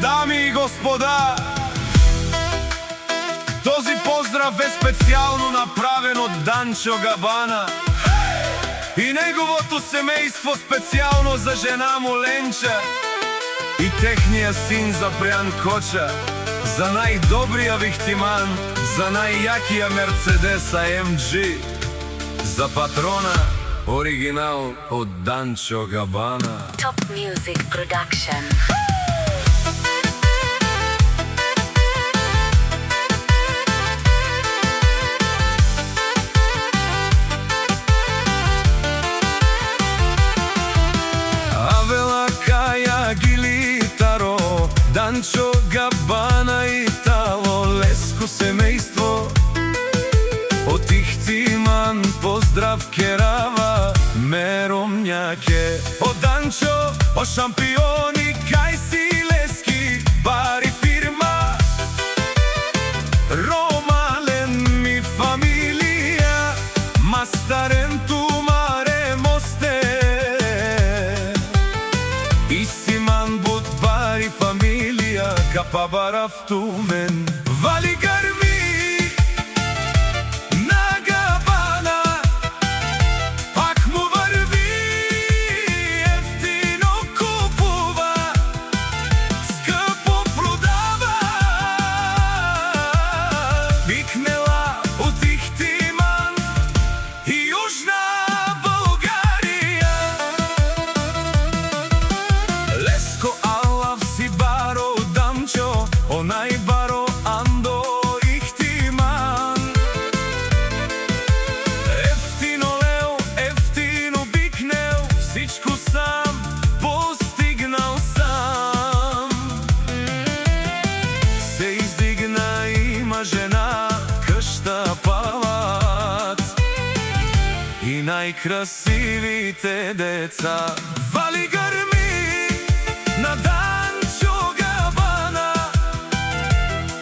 Дами и господа, този поздрав е специјално направен од Данчо Габана и неговото семејство, специјално за жена му Ленча и технија син Запрјан Коча, за најдобрија Вихтиман, за најјакија Мерцедес AMG, за патрона оригинал од Данчо Габана. Top Music Production. Авела Каја Гилитаро, Данчо Габана и Тало, леско семејство од Ихтиман, поздрав керава Меромњаке. Од Данчо, о шампиони, кај си лески, бари фирма Ромален ми фамилија, мастарен тумаре мосте Исиман бут бари фамилија, капа барав тумен вали гарми и најкрасивите деца. Вали грми на Данчо Габана,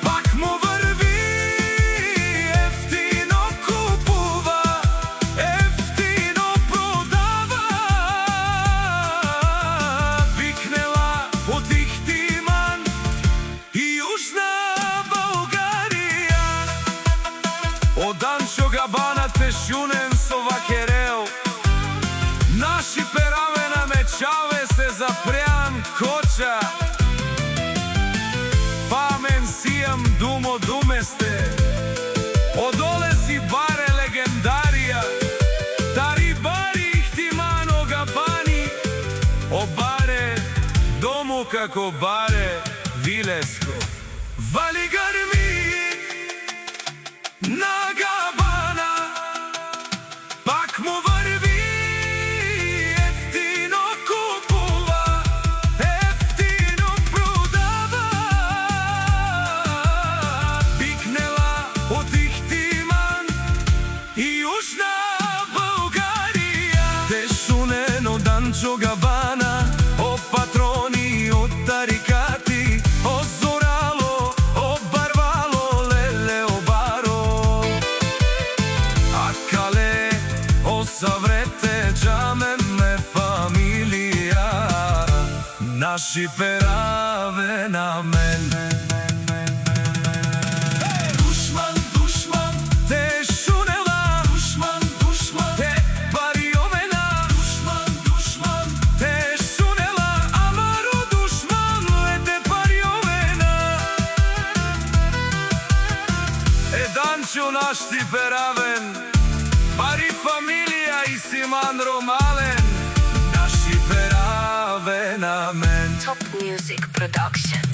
пак му врви, ефтино купува, ефтино продава. Викнела од Ихтиман и Јужна Българија. Од Данчо Габана тешунен со вакерел, наши перавена мечаве се Запрјан Коча. Фамен сијам думо думесте, одоле си баре легендарија, тари бари Ихтиман о Габани, о баре дому како баре Вилеско. Вали гарми на Габана, пак му врви, ефтино купува, ефтино продава. Викнела од Ихтиман и Јужна Българија. Тешунен од Данчо Габана, о патрони од тарикати, о Зорало, о Барвало, леле о баро, а кале о саврете джамене фамилија, наши пераве на мен. Душман, душман, те шунела, душман, душман, те бариовена, душман, душман, те шунела, амаро душман, лете бариовена. Данчо наш ти перавен, бари фамилија Исиман Ромален, наши пераве на мен. Top Music Production.